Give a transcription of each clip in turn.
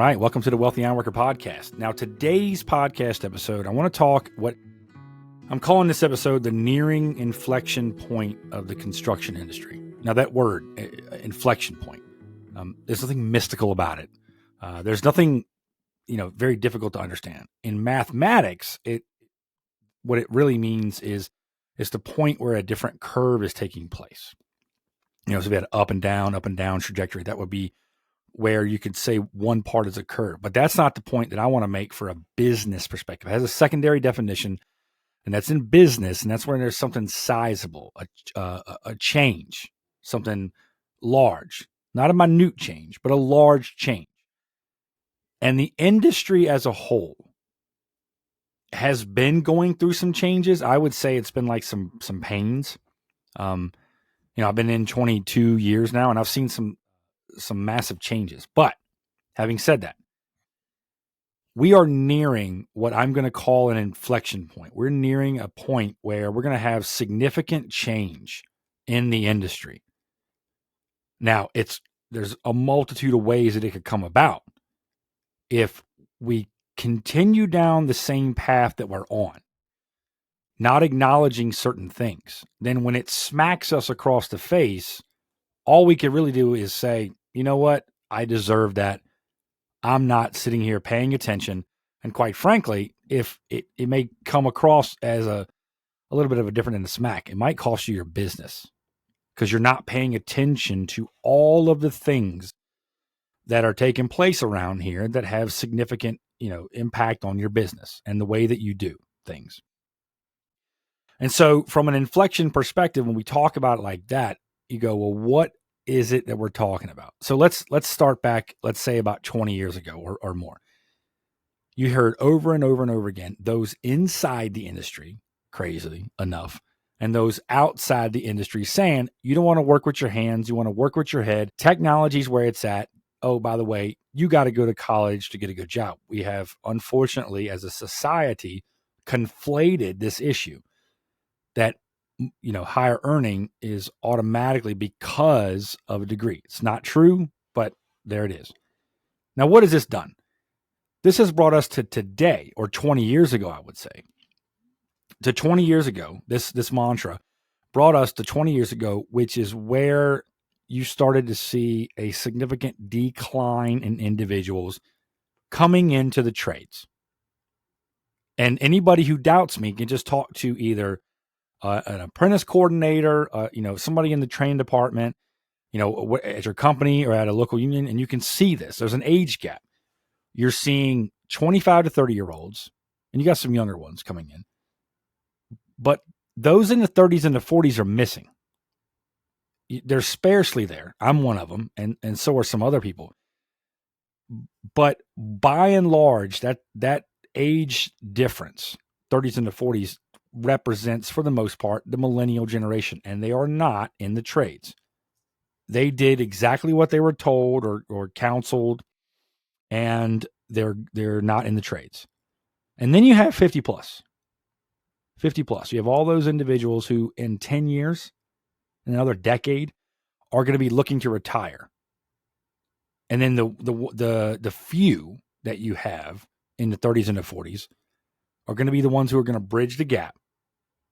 right, welcome to the Wealthy Ironworker Podcast. Now, today's podcast episode, I want to talk what I'm calling this episode the nearing inflection point of the construction industry. Now, that word, inflection point, there's nothing mystical about it. There's nothing, very difficult to understand. In mathematics, what it really means is the point where a different curve is taking place. So we had up and down trajectory. That would be where you could say one part is a curve. But that's not the point that I want to make for a business perspective. It has a secondary definition, and that's in business, and that's where there's something sizable, a change, something large, not a minute change, but a large change. And the industry as a whole has been going through some changes. I would say it's been like some pains. I've been in 22 years now, and I've seen some massive changes. But having said that, we are nearing what I'm going to call an inflection point. We're nearing a point where we're going to have significant change in the industry. Now, there's a multitude of ways that it could come about. If we continue down the same path that we're on, not acknowledging certain things, then when it smacks us across the face, all we can really do is say, you know what? I deserve that. I'm not sitting here paying attention. And quite frankly, if it may come across as a little bit of a different than a smack, it might cost you your business because you're not paying attention to all of the things that are taking place around here that have significant, impact on your business and the way that you do things. And so from an inflection perspective, when we talk about it like that, you go, well, what is it that we're talking about? So let's start back, let's say about 20 years ago or more. You heard over and over and over again, those inside the industry, crazily enough, and those outside the industry saying, you don't want to work with your hands, you want to work with your head. Technology's where it's at. Oh, by the way, you got to go to college to get a good job. We have, unfortunately, as a society, conflated this issue that higher earning is automatically because of a degree. It's not true, but there it is. Now, what has this done? This has brought us to today, or 20 years ago, I would say. To 20 years ago, this mantra brought us to 20 years ago, which is where you started to see a significant decline in individuals coming into the trades. And anybody who doubts me can just talk to either an apprentice coordinator, somebody in the training department, at your company or at a local union, and you can see this. There's an age gap. You're seeing 25 to 30-year-olds, and you got some younger ones coming in. But those in the 30s and the 40s are missing. They're sparsely there. I'm one of them, and so are some other people. But by and large, that age difference, 30s and the 40s, represents, for the most part, the millennial generation, and they are not in the trades. They did exactly what they were told or counseled, and they're not in the trades. And then you have 50 plus. 50 plus. You have all those individuals who in 10 years, in another decade, are going to be looking to retire. And then the few that you have in the 30s and the 40s are going to be the ones who are going to bridge the gap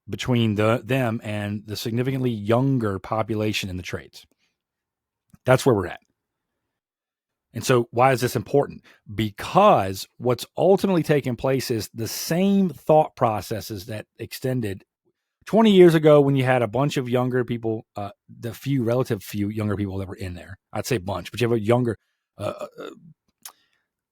between them and the significantly younger population in the trades. That's where we're at. And so why is this important? Because what's ultimately taking place is the same thought processes that extended 20 years ago when you had a bunch of younger people, the relative few younger people that were in there. I'd say bunch, but you have a younger,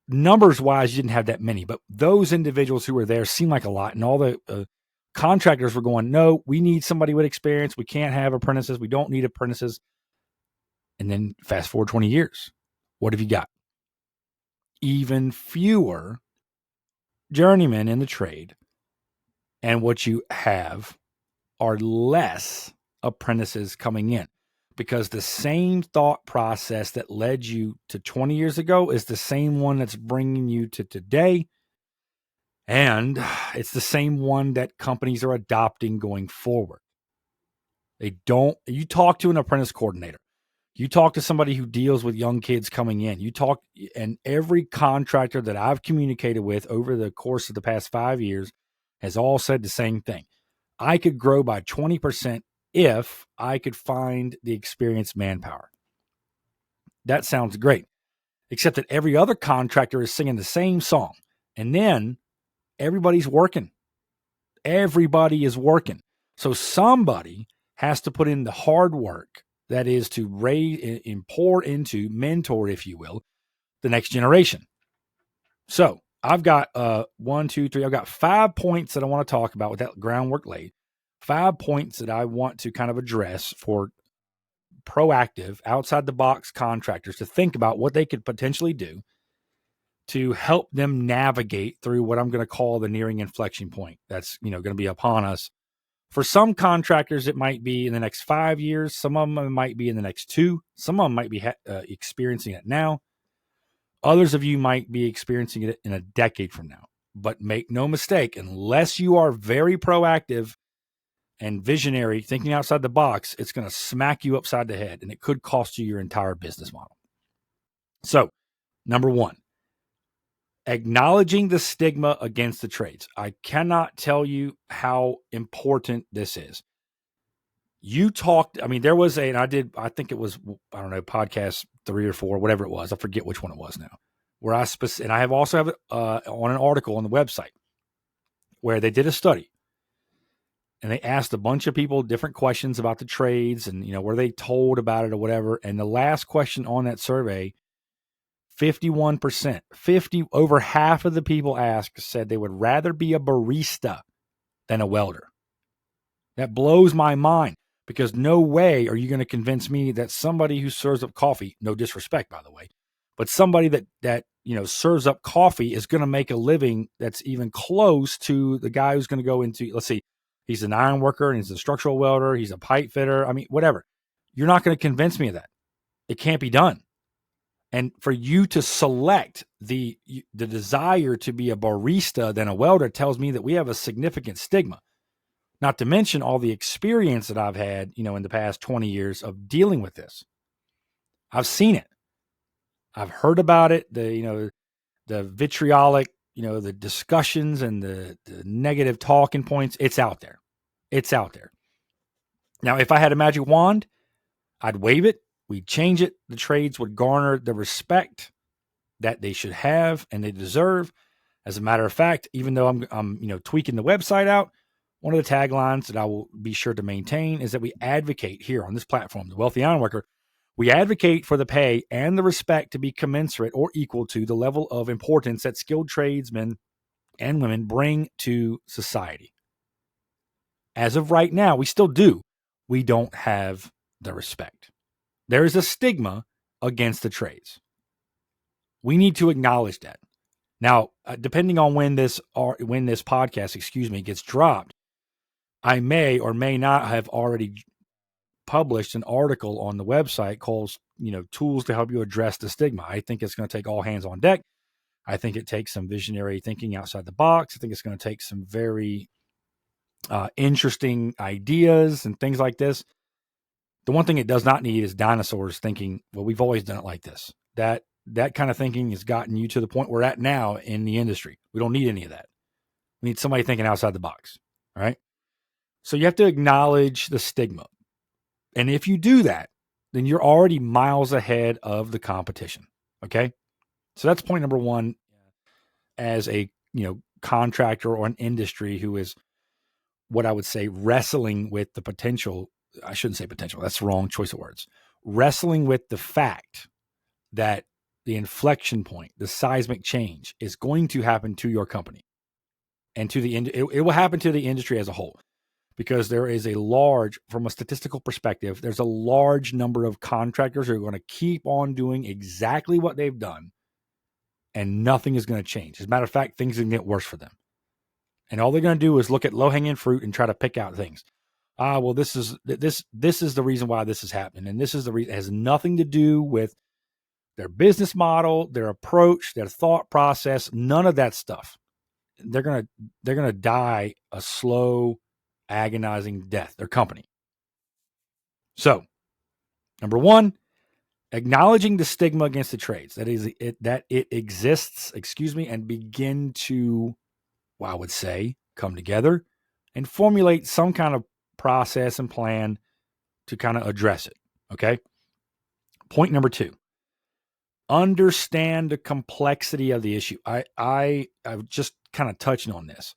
numbers wise, you didn't have that many, but those individuals who were there seemed like a lot. And all the contractors were going, no, we need somebody with experience. We can't have apprentices. We don't need apprentices. And then fast forward 20 years. What have you got? Even fewer journeymen in the trade. And what you have are less apprentices coming in, because the same thought process that led you to 20 years ago is the same one that's bringing you to today. And it's the same one that companies are adopting going forward. You talk to an apprentice coordinator. You talk to somebody who deals with young kids coming in. And every contractor that I've communicated with over the course of the past 5 years has all said the same thing. I could grow by 20% if I could find the experienced manpower. That sounds great, except that every other contractor is singing the same song. And then everybody's working. Everybody is working. So somebody has to put in the hard work, that is to raise and pour into, mentor, if you will, the next generation. So I've got 1, 2, 3. I've got 5 points that I want to talk about with that groundwork laid. 5 points that I want to kind of address for proactive, outside the box contractors to think about what they could potentially do to help them navigate through what I'm going to call the nearing inflection point that's going to be upon us. For some contractors, it might be in the next 5 years. Some of them might be in the next 2. Some of them might be experiencing it now. Others of you might be experiencing it in a decade from now. But make no mistake, unless you are very proactive and visionary, thinking outside the box, it's going to smack you upside the head, and it could cost you your entire business model. So, number 1, acknowledging the stigma against the trades. I cannot tell you how important this is. You talked, there was I think it was, podcast 3 or 4, whatever it was. I forget which one it was now, where and I also have it on an article on the website where they did a study and they asked a bunch of people different questions about the trades and, were they told about it or whatever. And the last question on that survey, 51%, over half of the people asked said they would rather be a barista than a welder. That blows my mind, because no way are you going to convince me that somebody who serves up coffee, no disrespect, by the way, but somebody that serves up coffee is going to make a living that's even close to the guy who's going to go into, let's see, he's an iron worker and he's a structural welder, he's a pipe fitter, whatever. You're not going to convince me of that. It can't be done. And for you to select the desire to be a barista than a welder tells me that we have a significant stigma. Not to mention all the experience that I've had, in the past 20 years of dealing with this. I've seen it. I've heard about it. The vitriolic, the discussions and the negative talking points. It's out there. It's out there. Now, if I had a magic wand, I'd wave it. We'd change it. The trades would garner the respect that they should have and they deserve. As a matter of fact, even though I'm tweaking the website out, one of the taglines that I will be sure to maintain is that we advocate here on this platform, the Wealthy Ironworker. We advocate for the pay and the respect to be commensurate or equal to the level of importance that skilled tradesmen and women bring to society. As of right now, we still do. We don't have the respect. There is a stigma against the trades. We need to acknowledge that. Now, depending on when this podcast, gets dropped, I may or may not have already published an article on the website called, Tools to Help You Address the Stigma. I think it's going to take all hands on deck. I think it takes some visionary thinking outside the box. I think it's going to take some very interesting ideas and things like this. The one thing it does not need is dinosaurs thinking, well, we've always done it like this. That kind of thinking has gotten you to the point we're at now in the industry. We don't need any of that. We need somebody thinking outside the box. All right. So you have to acknowledge the stigma. And if you do that, then you're already miles ahead of the competition. Okay. So that's point number 1 as a, contractor or an industry who is what I would say wrestling with the potential. I shouldn't say potential. That's the wrong choice of words. Wrestling with the fact that the inflection point, the seismic change is going to happen to your company and to it will happen to the industry as a whole. Because there is from a statistical perspective, there's a large number of contractors who are going to keep on doing exactly what they've done, and nothing is going to change. As a matter of fact, things are going to get worse for them. And all they're going to do is look at low-hanging fruit and try to pick out things. Well, this is the reason why this is happening, and this is the reason. It has nothing to do with their business model, their approach, their thought process. None of that stuff. They're gonna die a slow, agonizing death, their company. So, number 1, Acknowledging the stigma against the trades, that it exists, and begin to, well, I would say, come together and formulate some kind of process and plan to kind of address it. Okay. Point number 2, understand the complexity of the issue. I've just kind of touching on this.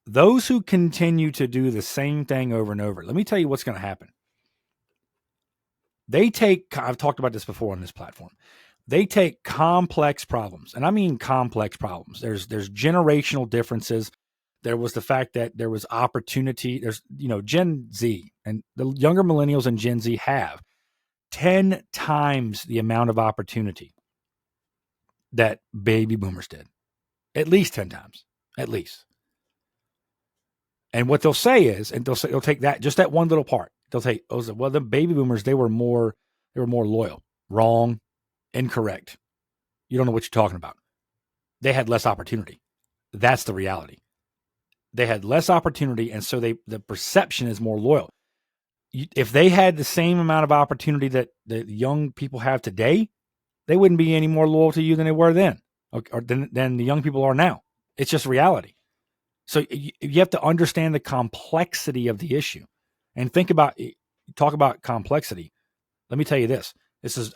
Those who continue to do the same thing over and over, let me tell you what's going to happen. I've talked about this before on this platform. They take complex problems, and I mean complex problems. There's generational differences. There was the fact that there was opportunity. There's, Gen Z and the younger millennials and Gen Z have 10 times the amount of opportunity that baby boomers did. At least 10 times. At least. And what they'll say is, and they'll take that, just that one little part. They'll say, well, the baby boomers, they were more loyal. Wrong. Incorrect. You don't know what you're talking about. They had less opportunity. That's the reality. They had less opportunity, and so the perception is more loyal. If they had the same amount of opportunity that the young people have today, they wouldn't be any more loyal to you than they were then, or than the young people are now. It's just reality. So you have to understand the complexity of the issue, and talk about complexity. Let me tell you this.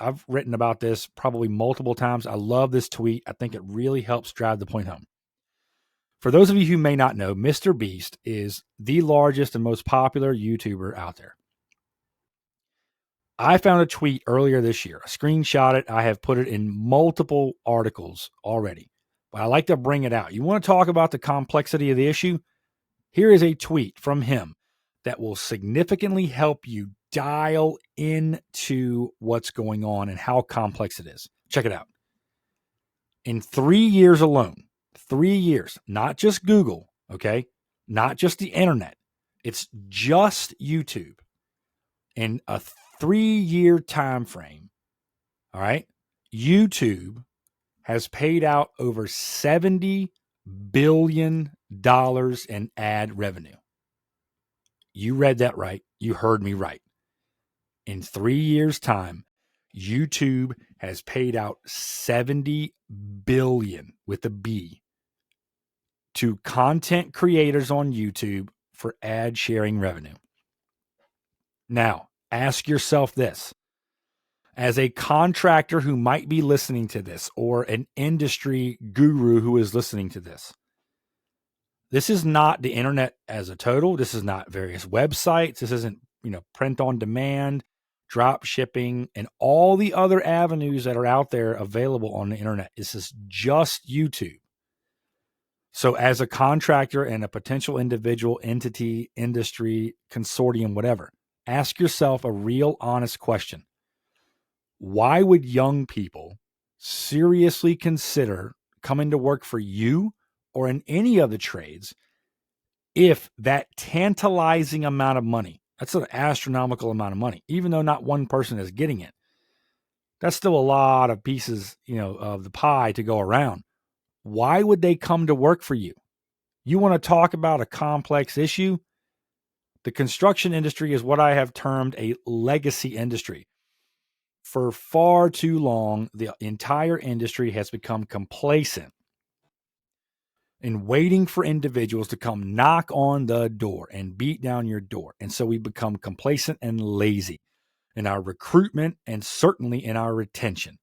I've written about this probably multiple times. I love this tweet. I think it really helps drive the point home. For those of you who may not know, Mr. Beast is the largest and most popular YouTuber out there. I found a tweet earlier this year. I screenshot it. I have put it in multiple articles already, but I like to bring it out. You want to talk about the complexity of the issue? Here is a tweet from him that will significantly help you dial into what's going on and how complex it is. Check it out. In 3 years alone, 3 years, not just Google, okay? Not just the internet. It's just YouTube. In a 3-year time frame, all right, YouTube has paid out over $70 billion in ad revenue. You read that right. You heard me right. In 3 years' time, YouTube has paid out $70 billion with a B to content creators on YouTube for ad sharing revenue. Now, ask yourself this. As a contractor who might be listening to this, or an industry guru who is listening to this, this is not the internet as a total. This is not various websites. This isn't, print on demand, drop shipping, and all the other avenues that are out there available on the internet. This is just YouTube. So as a contractor and a potential individual, entity, industry, consortium, whatever, ask yourself a real honest question. Why would young people seriously consider coming to work for you or in any of the trades if that tantalizing amount of money, that's an astronomical amount of money, even though not one person is getting it, that's still a lot of pieces, of the pie to go around. Why would they come to work for you? You want to talk about a complex issue? The construction industry is what I have termed a legacy industry. For far too long, the entire industry has become complacent in waiting for individuals to come knock on the door and beat down your door. And so we become complacent and lazy in our recruitment and certainly in our retention.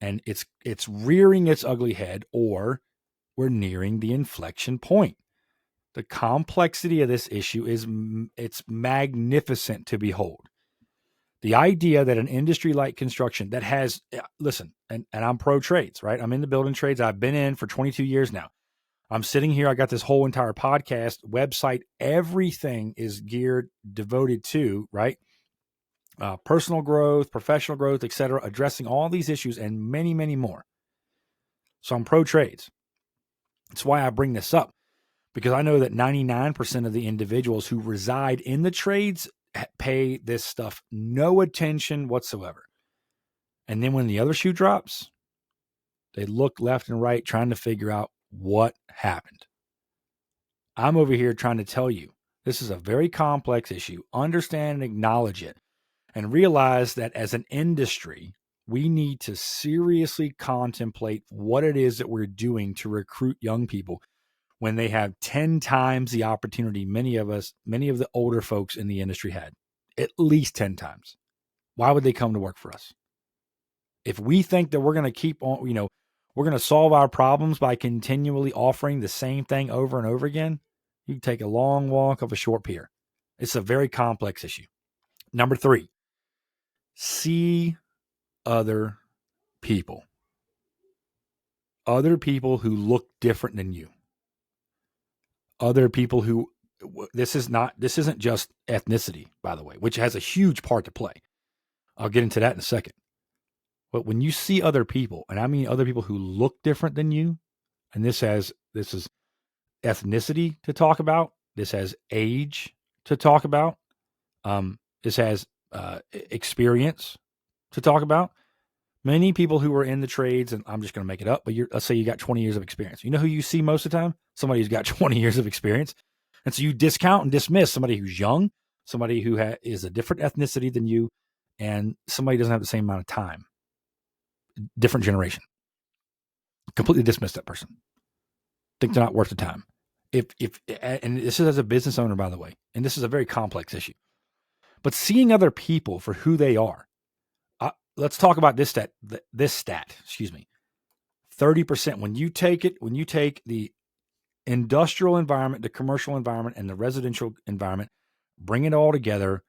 And it's rearing its ugly head, or we're nearing the inflection point. The complexity of this issue it's magnificent to behold. The idea that an industry like construction that has, listen, and I'm pro trades, right? I'm in the building trades. I've been in for 22 years now. I'm sitting here. I got this whole entire podcast, website, everything is devoted to, right? Personal growth, professional growth, etc., addressing all these issues and many, many more. So I'm pro trades. That's why I bring this up, because I know that 99% of the individuals who reside in the trades pay this stuff no attention whatsoever. And then when the other shoe drops, they look left and right trying to figure out what happened. I'm over here trying to tell you, this is a very complex issue. Understand and acknowledge it. and realize that as an industry, we need to seriously contemplate what it is that we're doing to recruit young people when they have 10 times the opportunity many of the older folks in the industry had. At least 10 times. Why would they come to work for us? If we think that we're going to keep on, we're going to solve our problems by continually offering the same thing over and over again, you can take a long walk of a short pier. It's a very complex issue. Number 3, see other people. Other people who look different than you. Other people who, this isn't just ethnicity, by the way, which has a huge part to play. I'll get into that in a second. But when you see other people, and I mean other people who look different than you, and this is ethnicity to talk about, this has age to talk about, this has experience to talk about. Many people who are in the trades, and I'm just going to make it up, but let's say you got 20 years of experience. You know who you see most of the time? Somebody who's got 20 years of experience. And so you discount and dismiss somebody who's young, somebody who is a different ethnicity than you, and somebody who doesn't have the same amount of time. Different generation. Completely dismiss that person. Think they're not worth the time. And this is as a business owner, by the way, and this is a very complex issue. But seeing other people for who they are. Let's talk about this stat. 30%. When you take the industrial environment, the commercial environment, and the residential environment, bring it all together,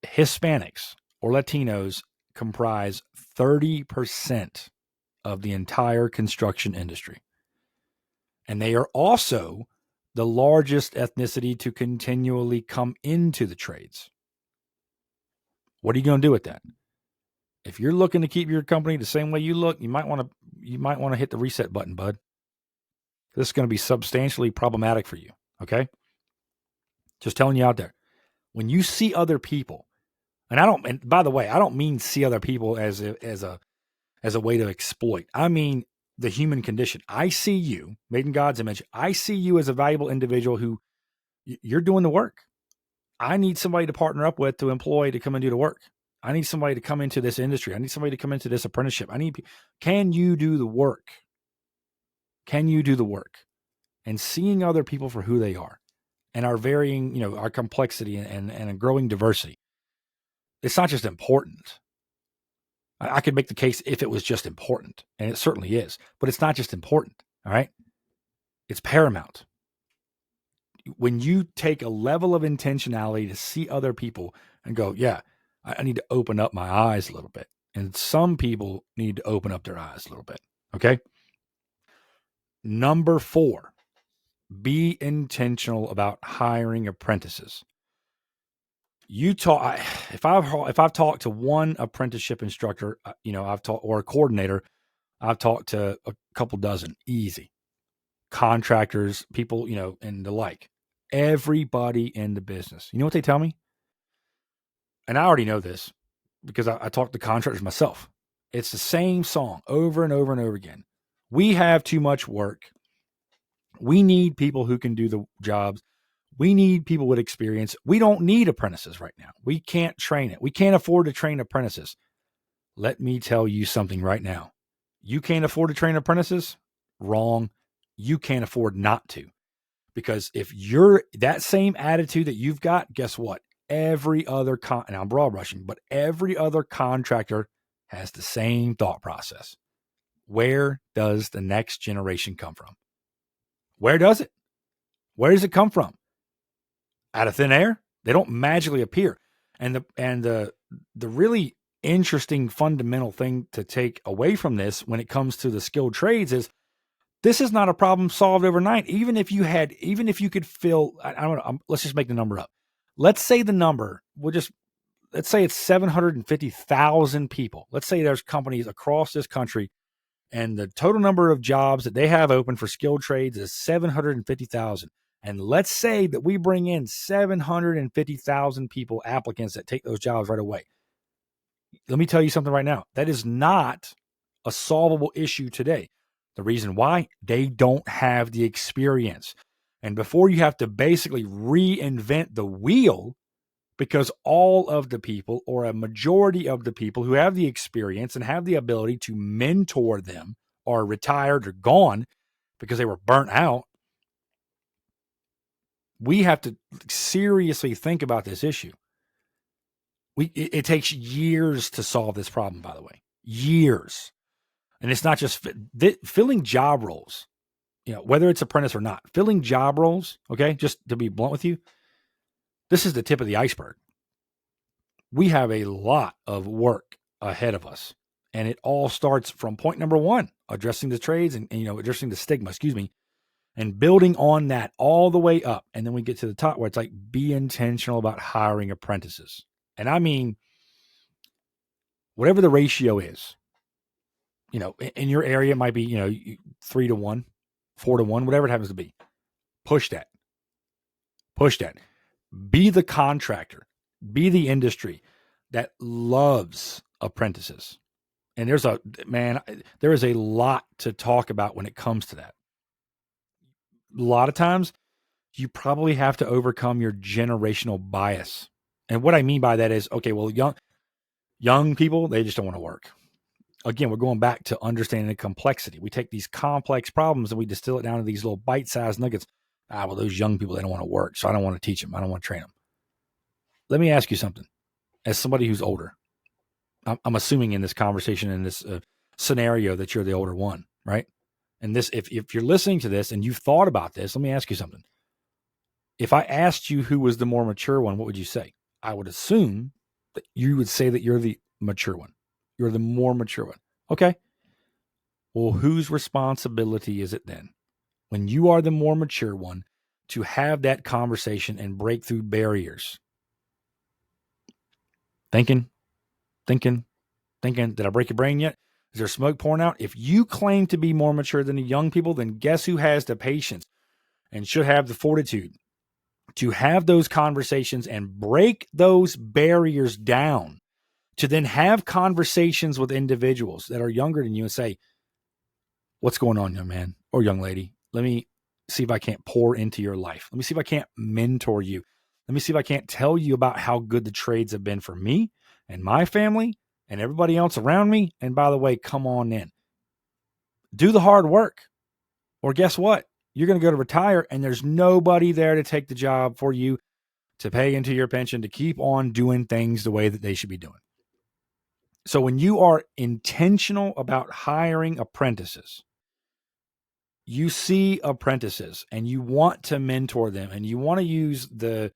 Hispanics or Latinos comprise 30% of the entire construction industry. And they are also the largest ethnicity to continually come into the trades. What are you going to do with that? If you're looking to keep your company the same way you look, you might want to hit the reset button, bud. This is going to be substantially problematic for you. Okay. Just telling you out there. When you see other people, and by the way, I don't mean see other people as a way to exploit. I mean the human condition. I see you, made in God's image. I see you as a valuable individual who you're doing the work. I need somebody to partner up with, to employ, to come and do the work. I need somebody to come into this industry. I need somebody to come into this apprenticeship. Can you do the work? Can you do the work? And seeing other people for who they are and our varying, our complexity and a growing diversity. It's not just important. I could make the case if it was just important, and it certainly is, but it's not just important. All right. It's paramount. When you take a level of intentionality to see other people and go, yeah, I need to open up my eyes a little bit. And some people need to open up their eyes a little bit. Okay. Number 4, be intentional about hiring apprentices. If I've talked to one apprenticeship instructor, or a coordinator, I've talked to a couple dozen, easy. Contractors, people, and the like. Everybody in the business. You know what they tell me? And I already know this because I talk to contractors myself. It's the same song over and over and over again. We have too much work. We need people who can do the jobs. We need people with experience. We don't need apprentices right now. We can't train it. We can't afford to train apprentices. Let me tell you something right now. You can't afford to train apprentices? Wrong. You can't afford not to. Because if you're that same attitude that you've got, guess what? Every other and I'm broad brushing, but every other contractor has the same thought process. Where does the next generation come from? Where does it? Where does it come from? Out of thin air? They don't magically appear. And the really interesting fundamental thing to take away from this when it comes to the skilled trades is this is not a problem solved overnight. Even if you could fill, I don't know, let's just make the number up. Let's say the number, let's say it's 750,000 people. Let's say there's companies across this country and the total number of jobs that they have open for skilled trades is 750,000. And let's say that we bring in 750,000 people, applicants that take those jobs right away. Let me tell you something right now. That is not a solvable issue today. The reason why? They don't have the experience. And before you have to basically reinvent the wheel, because all of the people, or a majority of the people who have the experience and have the ability to mentor them, are retired or gone because they were burnt out. We have to seriously think about this issue. It takes years to solve this problem, by the way, years. And it's not just filling job roles, whether it's apprentice or not, filling job roles. Okay. Just to be blunt with you, this is the tip of the iceberg. We have a lot of work ahead of us. And it all starts from point number one, addressing the trades and addressing the stigma, and building on that all the way up. And then we get to the top where it's like, be intentional about hiring apprentices. And I mean, whatever the ratio is, in your area, it might be, 3-1, 4-1, whatever it happens to be. Push that. Be the contractor, be the industry that loves apprentices. And there is a lot to talk about when it comes to that. A lot of times you probably have to overcome your generational bias. And what I mean by that is, okay, well, young people, they just don't want to work. Again, we're going back to understanding the complexity. We take these complex problems and we distill it down to these little bite-sized nuggets. Well, those young people, they don't want to work, so I don't want to teach them. I don't want to train them. Let me ask you something. As somebody who's older, I'm assuming in this conversation, in this scenario, that you're the older one, right? And this, if you're listening to this and you've thought about this, let me ask you something. If I asked you who was the more mature one, what would you say? I would assume that you would say that you're the mature one. You're the more mature one. Okay. Well, whose responsibility is it then, when you are the more mature one, to have that conversation and break through barriers? Thinking, did I break your brain yet? Is there smoke pouring out? If you claim to be more mature than the young people, then guess who has the patience and should have the fortitude to have those conversations and break those barriers down, to then have conversations with individuals that are younger than you and say, what's going on, young man or young lady? Let me see if I can't pour into your life. Let me see if I can't mentor you. Let me see if I can't tell you about how good the trades have been for me and my family and everybody else around me. And by the way, come on in. Do the hard work. Or guess what? You're going to go to retire and there's nobody there to take the job for you, to pay into your pension, to keep on doing things the way that they should be doing. So when you are intentional about hiring apprentices, you see apprentices and you want to mentor them and you want to use the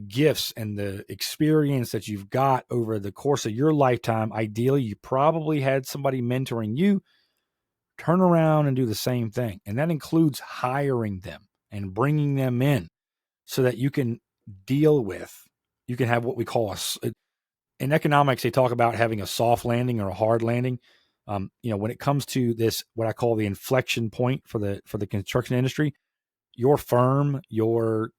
gifts and the experience that you've got over the course of your lifetime. Ideally, you probably had somebody mentoring you. Turn around and do the same thing. And that includes hiring them and bringing them in so that you can have what we call in economics, they talk about having a soft landing or a hard landing. When it comes to this, what I call the inflection point for the construction industry, your firm, your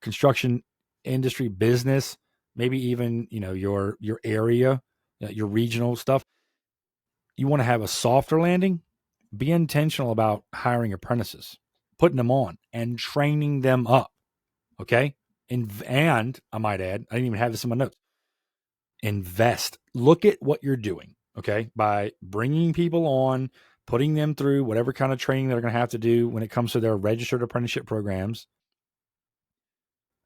construction industry business, maybe even, your area, your regional stuff, you want to have a softer landing. Be intentional about hiring apprentices, putting them on and training them up. Okay. And I might add, I didn't even have this in my notes. Invest. Look at what you're doing, okay, by bringing people on, putting them through whatever kind of training they're going to have to do when it comes to their registered apprenticeship programs,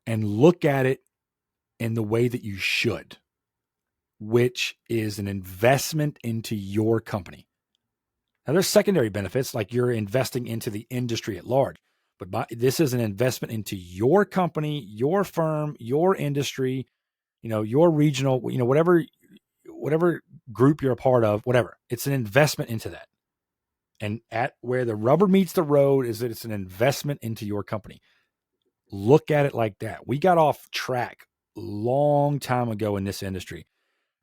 and look at it in the way that you should, which is an investment into your company. Now, there's secondary benefits, like you're investing into the industry at large, but this is an investment into your company, your firm, your industry, your regional, whatever group you're a part of, whatever. It's an investment into that. And at where the rubber meets the road is that it's an investment into your company. Look at it like that. We got off track a long time ago in this industry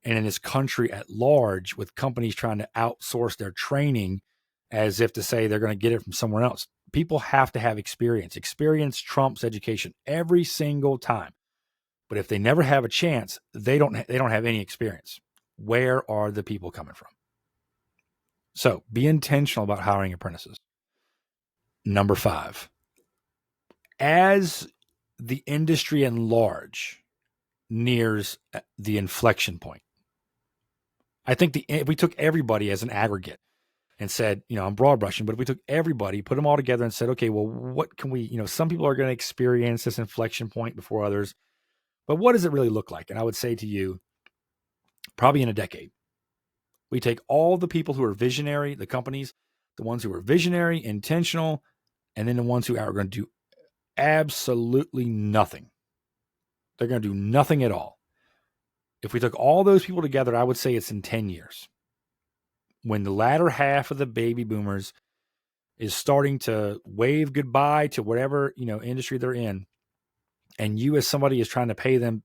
and in this country at large, with companies trying to outsource their training as if to say they're going to get it from somewhere else. People have to have experience. Experience trumps education every single time. But if they never have a chance, they don't have any experience. Where are the people coming from? So be intentional about hiring apprentices. Number 5, as the industry at large nears the inflection point. I think if we took everybody as an aggregate and said, I'm broad brushing, but if we took everybody, put them all together and said, okay, well, what can we, some people are going to experience this inflection point before others, but what does it really look like? And I would say to you, probably in a decade, we take all the people who are visionary, the companies, the ones who are visionary, intentional, and then the ones who are going to do absolutely nothing. They're going to do nothing at all. If we took all those people together, I would say it's in 10 years. When the latter half of the baby boomers is starting to wave goodbye to whatever, industry they're in, and you as somebody is trying to pay them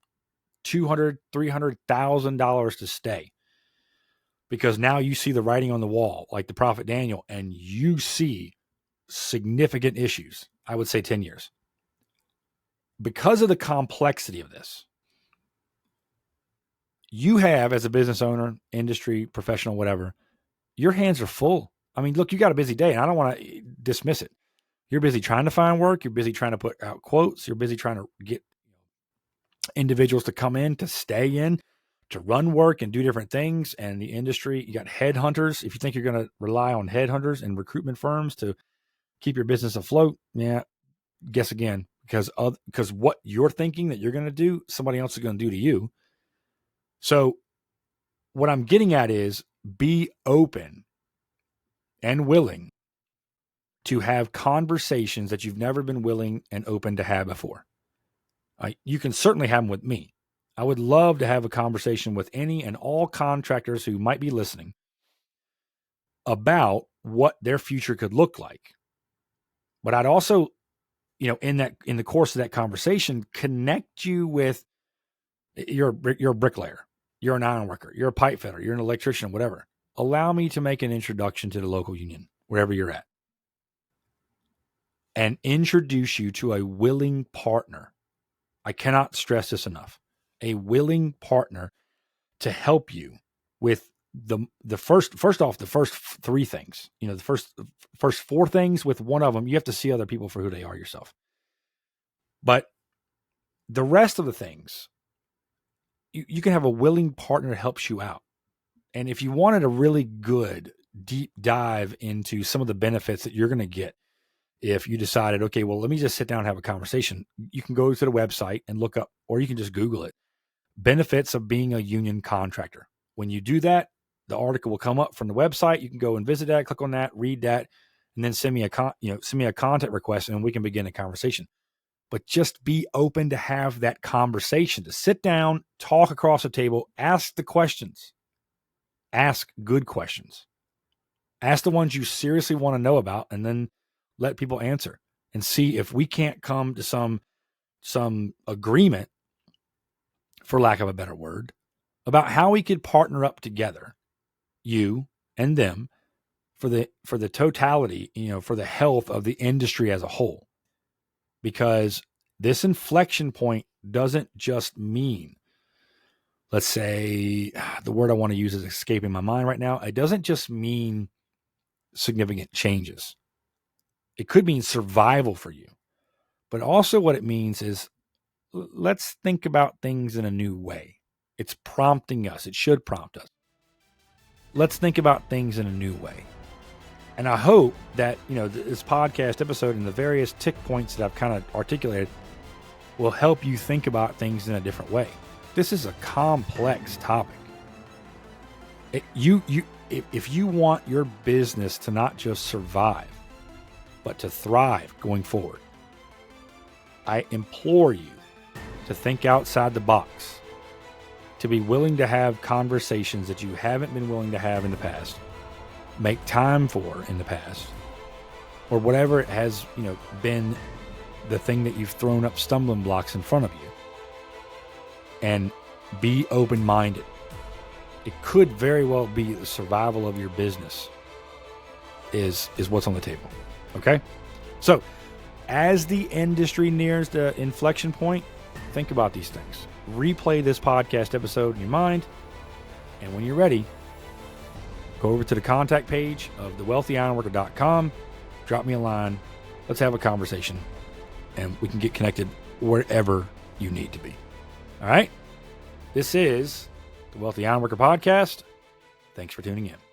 $200,000, $300,000 to stay, because now you see the writing on the wall, like the prophet Daniel, and you see significant issues. I would say 10 years. Because of the complexity of this, you have, as a business owner, industry, professional, whatever, your hands are full. I mean, look, you got a busy day, and I don't want to dismiss it. You're busy trying to find work. You're busy trying to put out quotes. You're busy trying to get individuals to come in, to stay in, to run work and do different things. And the industry, you got headhunters. If you think you're going to rely on headhunters and recruitment firms to keep your business afloat, guess again, because what you're thinking that you're going to do, somebody else is going to do to you. So what I'm getting at is be open and willing to have conversations that you've never been willing and open to have before. You can certainly have them with me. I would love to have a conversation with any and all contractors who might be listening about what their future could look like. But I'd also, in the course of that conversation, connect you with you're a bricklayer, you're an iron worker, you're a pipe fitter, you're an electrician, whatever. Allow me to make an introduction to the local union, wherever you're at, and introduce you to a willing partner. I cannot stress this enough. A willing partner to help you with the first three things. The first four things. With one of them, you have to see other people for who they are yourself. But the rest of the things, you can have a willing partner that helps you out. And if you wanted a really good deep dive into some of the benefits that you're going to get, if you decided, okay, well, let me just sit down and have a conversation, you can go to the website and look up, or you can just Google it, benefits of being a union contractor. When you do that, the article will come up from the website. You can go and visit that, click on that, read that, and then send me a contact request, and we can begin a conversation. But just be open to have that conversation, to sit down, talk across the table, ask the questions, ask good questions, ask the ones you seriously want to know about, and then let people answer and see if we can't come to some agreement, for lack of a better word, about how we could partner up together, you and them, for the totality, for the health of the industry as a whole. Because this inflection point doesn't just mean, let's say, the word I want to use is escaping my mind right now. It doesn't just mean significant changes. It could mean survival for you. But also what it means is, let's think about things in a new way. It's prompting us. It should prompt us. Let's think about things in a new way. And I hope that, this podcast episode and the various tick points that I've kind of articulated will help you think about things in a different way. This is a complex topic. If you want your business to not just survive, but to thrive going forward, I implore you to think outside the box, to be willing to have conversations that you haven't been willing to have in the past, make time for in the past, or whatever it has, been the thing that you've thrown up stumbling blocks in front of you, and be open-minded. It could very well be the survival of your business is what's on the table. Okay? So as the industry nears the inflection point, think about these things. Replay this podcast episode in your mind, and when you're ready, go over to the contact page of thewealthyironworker.com, drop me a line, let's have a conversation, and we can get connected wherever you need to be. All right? This is the Wealthy Ironworker Podcast. Thanks for tuning in.